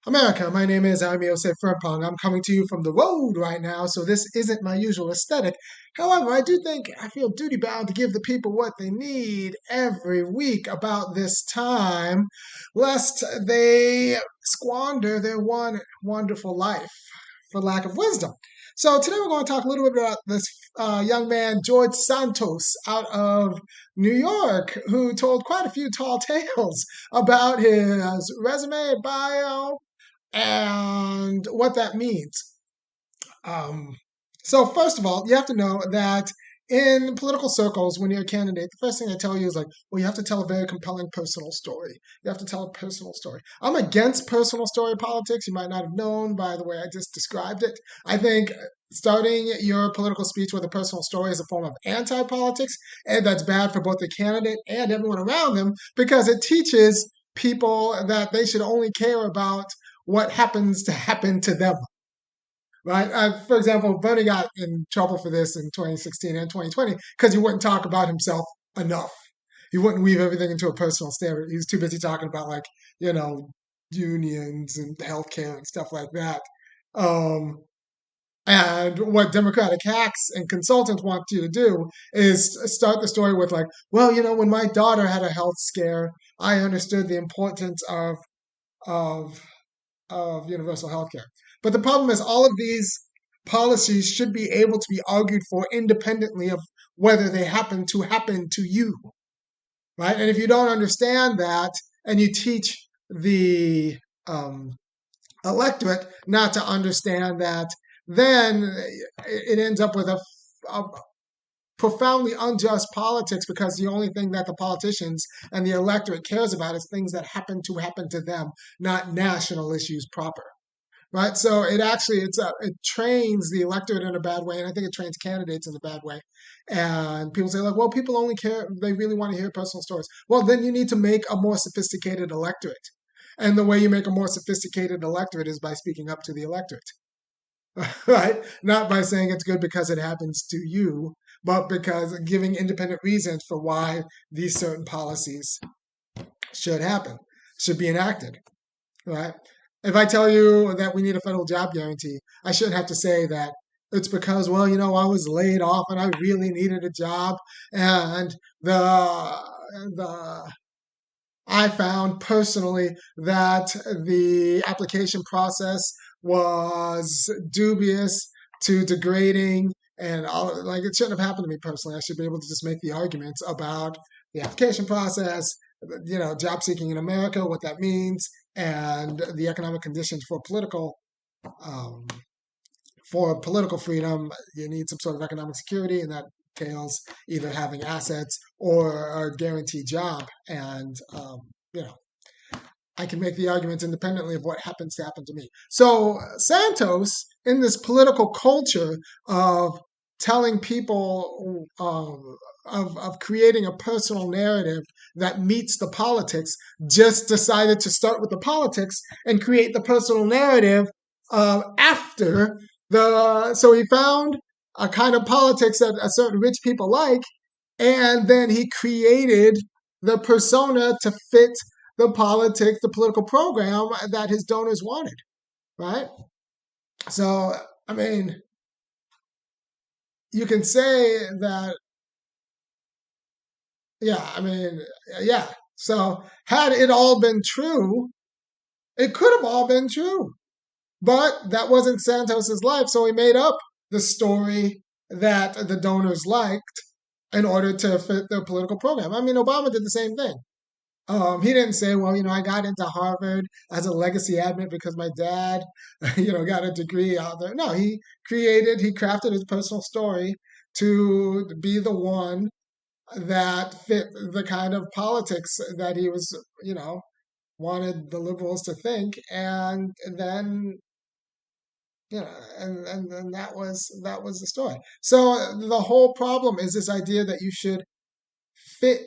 America, my name is Osei-Frimpong. I'm coming to you from the road right now, so this isn't my usual aesthetic. However, I feel duty bound to give the people what they need every week about this time, lest they squander their one wonderful life for lack of wisdom. So today we're going to talk a little bit about this young man, George Santos, out of New York, who told quite a few tall tales about his resume, bio, and what that means. Um, so, first of all, you have to know that in political circles, when you're a candidate, the first thing they tell you is like, well, you have to tell a very compelling personal story. You have to tell a personal story. I'm against personal story politics. You might not have known by the way I just described it. I think starting your political speech with a personal story is a form of anti politics, and that's bad for both the candidate and everyone around them because it teaches people that they should only care about what happens to happen to them, right? For example, Bernie got in trouble for this in 2016 and 2020 because he wouldn't talk about himself enough. He wouldn't weave everything into a personal standard. He was too busy talking about like, you know, unions and healthcare and stuff like that. Um, and what Democratic hacks and consultants want you to do is start the story with like, well, when my daughter had a health scare, I understood the importance of of universal health care. But the problem is, all of these policies should be able to be argued for independently of whether they happen to you, right? And if you don't understand that and you teach the um, electorate not to understand that, then it ends up with a profoundly unjust politics because the only thing that the politicians and the electorate cares about is things that happen to them, not national issues proper, right? So it trains the electorate in a bad way, and I think it trains candidates in a bad way. And people say like, well, people only care, they really want to hear personal stories. Well, then you need to make a more sophisticated electorate, and the way you make a more sophisticated electorate is by speaking up to the electorate. Right? Not by saying it's good because it happens to you, but because giving independent reasons for why these certain policies should happen, should be enacted, right? If I tell you that we need a federal job guarantee, I shouldn't have to say that it's because, well, I was laid off and I really needed a job, and the I found personally that the application process was dubious to degrading, and all, like, it shouldn't have happened to me personally. I should be able to just make the arguments about the application process, job seeking in America, what that means, and the economic conditions um, for political freedom. You need some sort of economic security, and that entails either having assets or a guaranteed job. And you know, I can make the arguments independently of what happens to happen to me. So Santos, in this political culture of telling people of creating a personal narrative that meets the politics, just decided to start with the politics and create the personal narrative after so he found a kind of politics that a certain rich people like, and then he created the persona to fit the political program that his donors wanted, right? So, I mean, you can say that, yeah, I mean, yeah. So, had it all been true, it could have all been true. But that wasn't Santos's life, so he made up the story that the donors liked in order to fit their political program. I mean, Obama did the same thing. He didn't say, well, I got into Harvard as a legacy admit because my dad, got a degree out there. No, he crafted his personal story to be the one that fit the kind of politics that he was, wanted the liberals to think. And then, and that was the story. So the whole problem is this idea that you should fit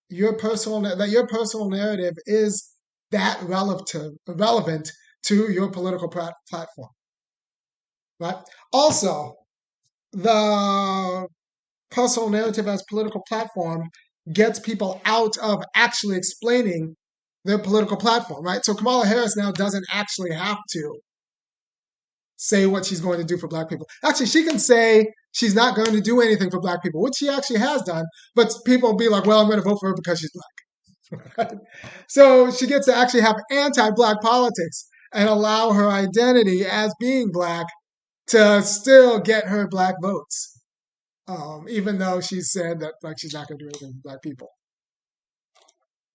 that your personal narrative is that relevant to your political platform, right? Also, the personal narrative as political platform gets people out of actually explaining their political platform, right? So Kamala Harris now doesn't actually have to say what she's going to do for black people. Actually, she can say she's not going to do anything for black people, which she actually has done, but people will be like, well, I'm going to vote for her because she's black. So she gets to actually have anti-black politics and allow her identity as being black to still get her black votes, even though she said that like she's not going to do anything for black people.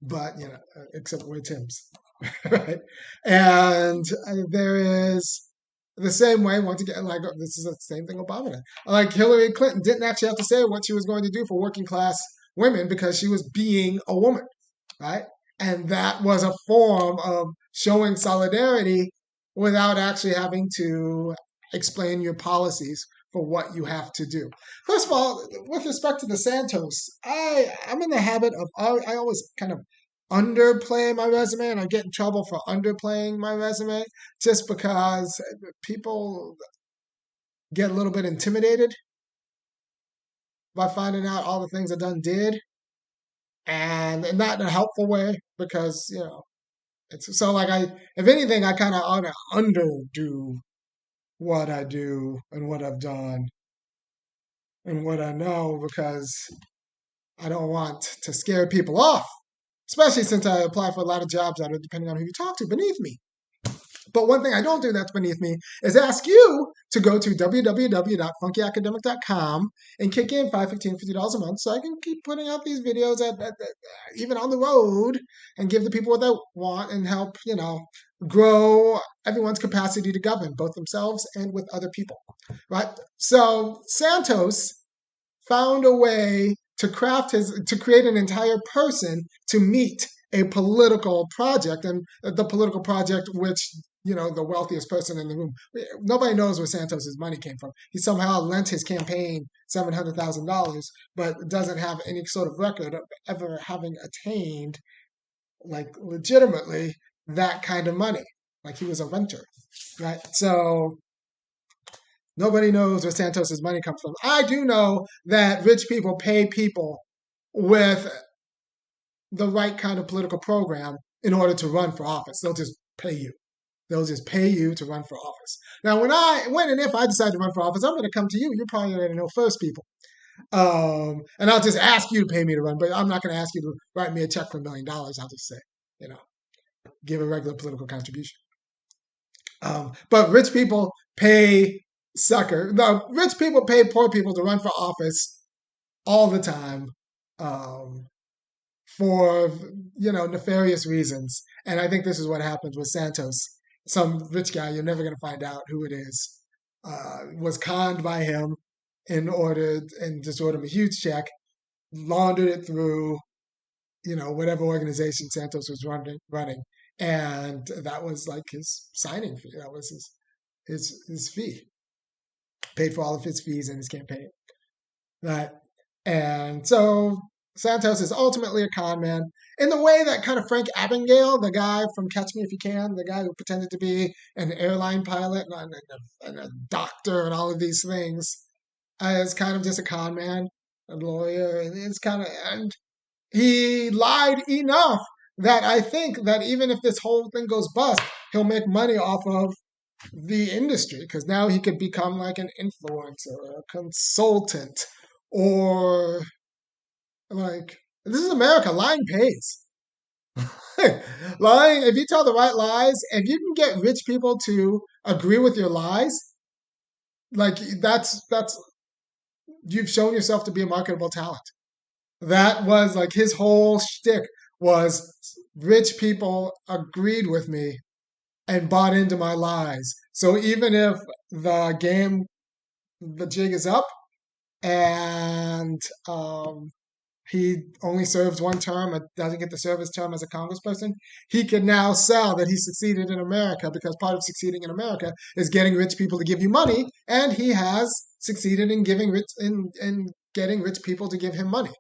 But except we're Tim's, right? And there is the same way. Once again, like this is the same thing Obama did. Like Hillary Clinton didn't actually have to say what she was going to do for working class women because she was being a woman, right? And that was a form of showing solidarity without actually having to explain your policies for what you have to do. First of all, with respect to the Santos, I'm in the habit of I always kind of underplay my resume, and I get in trouble for underplaying my resume just because people get a little bit intimidated by finding out all the things I done did, and not in a helpful way because it's so like if anything, I kind of ought to underdo what I do and what I've done and what I know because I don't want to scare people off, especially since I apply for a lot of jobs that are, depending on who you talk to, beneath me. But one thing I don't do that's beneath me is ask you to go to www.funkyacademic.com and kick in $5, $15, $50 a month so I can keep putting out these videos even on the road and give the people what they want and help, grow everyone's capacity to govern, both themselves and with other people, right? So Santos found a way to create an entire person to meet a political project, and the political project which the wealthiest person in the room. Nobody knows where Santos's money came from. He somehow lent his campaign $700,000, but doesn't have any sort of record of ever having attained, like legitimately, that kind of money. Like he was a renter, right? So nobody knows where Santos's money comes from. I do know that rich people pay people with the right kind of political program in order to run for office. They'll just pay you. They'll just pay you to run for office. Now, when and if I decide to run for office, I'm going to come to you. You're probably going to know first, people. And I'll just ask you to pay me to run, but I'm not going to ask you to write me a check for $1 million. I'll just say, give a regular political contribution. But rich people pay rich people pay poor people to run for office all the time. For nefarious reasons, and I think this is what happens with Santos. Some rich guy, you're never going to find out who it is, was conned by him and just owed him a huge check, laundered it through, whatever organization Santos was running, and that was like his signing fee. That was his fee, paid for all of his fees in his campaign. Right, and so Santos is ultimately a con man in the way that kind of Frank Abagnale, the guy from Catch Me If You Can, the guy who pretended to be an airline pilot and a doctor and all of these things, is kind of just a con man, a lawyer, and he lied enough that I think that even if this whole thing goes bust, he'll make money off of the industry because now he could become like an influencer, a consultant, or like, this is America. Lying pays. Lying, if you tell the right lies, if you can get rich people to agree with your lies, like that's you've shown yourself to be a marketable talent. That was like his whole shtick was rich people agreed with me and bought into my lies. So even if the jig is up and he only serves one term and doesn't get to serve his term as a congressperson, he can now sell that he succeeded in America because part of succeeding in America is getting rich people to give you money, and he has succeeded in getting rich people to give him money.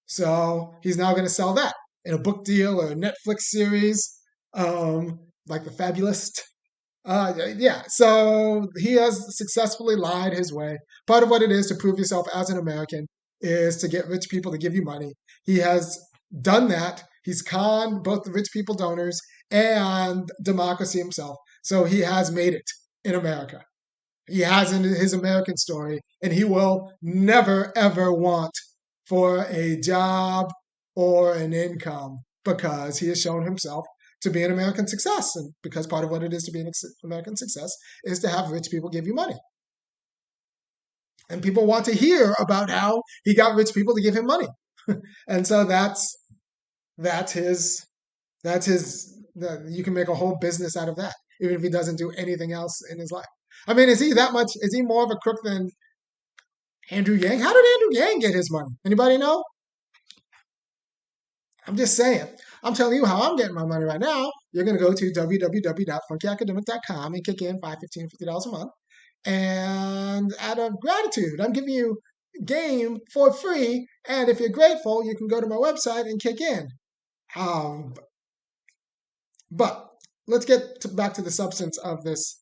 So he's now going to sell that in a book deal or a Netflix series, like The Fabulist. Yeah, so he has successfully lied his way. Part of what it is to prove yourself as an American is to get rich people to give you money. He has done that. He's conned both the rich people donors and democracy himself. So he has made it in America. He has in his American story, and he will never, ever want for a job or an income because he has shown himself to be an American success. And because part of what it is to be an American success is to have rich people give you money. And people want to hear about how he got rich people to give him money. And so that's his you can make a whole business out of that, even if he doesn't do anything else in his life. I mean, is he more of a crook than Andrew Yang? How did Andrew Yang get his money? Anybody know? I'm just saying. I'm telling you how I'm getting my money right now. You're going to go to www.funkyacademic.com and kick in $5, $15, $50 a month. And out of gratitude, I'm giving you game for free. And if you're grateful, you can go to my website and kick in. Um, but let's get back to the substance of this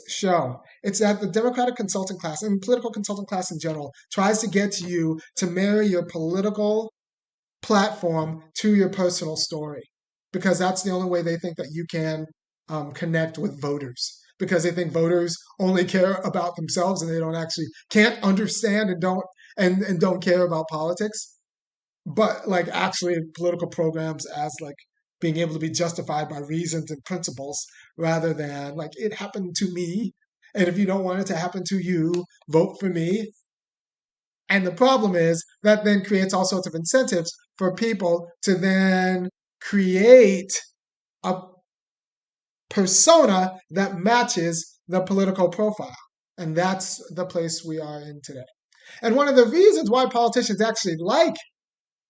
show. It's that the Democratic consulting class and political consulting class in general tries to get you to marry your political platform to your personal story because that's the only way they think that you can connect with voters, because they think voters only care about themselves and they don't actually can't understand and don't care about politics, but like actually political programs as like being able to be justified by reasons and principles rather than like it happened to me, and if you don't want it to happen to you, vote for me. And the problem is that then creates all sorts of incentives for people to then create a persona that matches the political profile. And that's the place we are in today. And one of the reasons why politicians actually like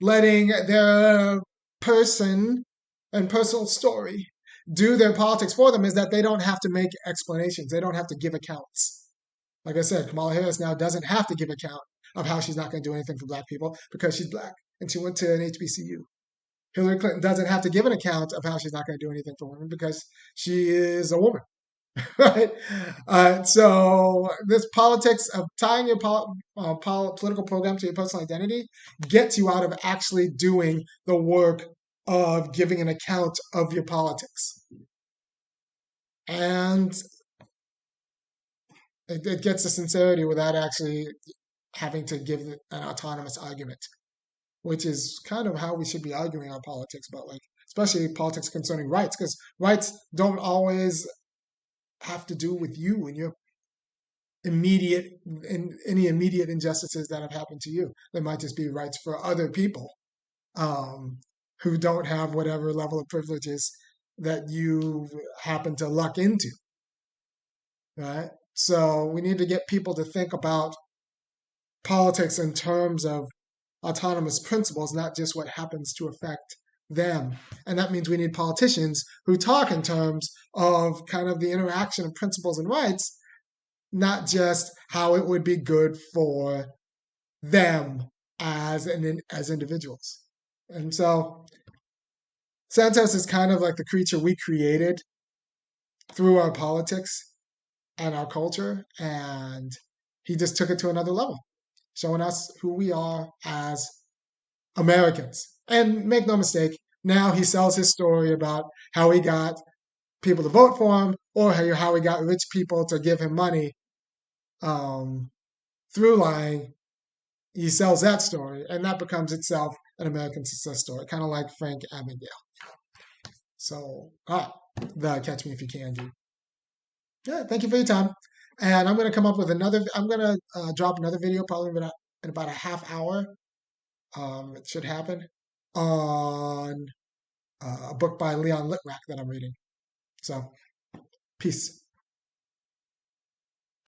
letting their person and personal story do their politics for them is that they don't have to make explanations. They don't have to give accounts. Like I said, Kamala Harris now doesn't have to give account of how she's not going to do anything for black people because she's black and she went to an HBCU. Hillary Clinton doesn't have to give an account of how she's not going to do anything for women because she is a woman. Right? So this politics of tying your political program to your personal identity gets you out of actually doing the work of giving an account of your politics. And it gets the sincerity without actually having to give an autonomous argument, which is kind of how we should be arguing our politics about, like, especially politics concerning rights, because rights don't always have to do with you and your any immediate injustices that have happened to you. They might just be rights for other people um, who don't have whatever level of privileges that you happen to luck into, right? So we need to get people to think about politics in terms of autonomous principles, not just what happens to affect them. And that means we need politicians who talk in terms of kind of the interaction of principles and rights, not just how it would be good for them as individuals. And so Santos is kind of like the creature we created through our politics and our culture, and he just took it to another level, showing us who we are as Americans. And make no mistake, now he sells his story about how he got people to vote for him or how he got rich people to give him money through lying. He sells that story, and that becomes itself an American success story, kind of like Frank Abagnale. So, the Catch Me If You Can, dude. Yeah, thank you for your time. And I'm going to come up with I'm going to drop another video probably in about a half hour. It should happen on a book by Leon Litwack that I'm reading. So, peace.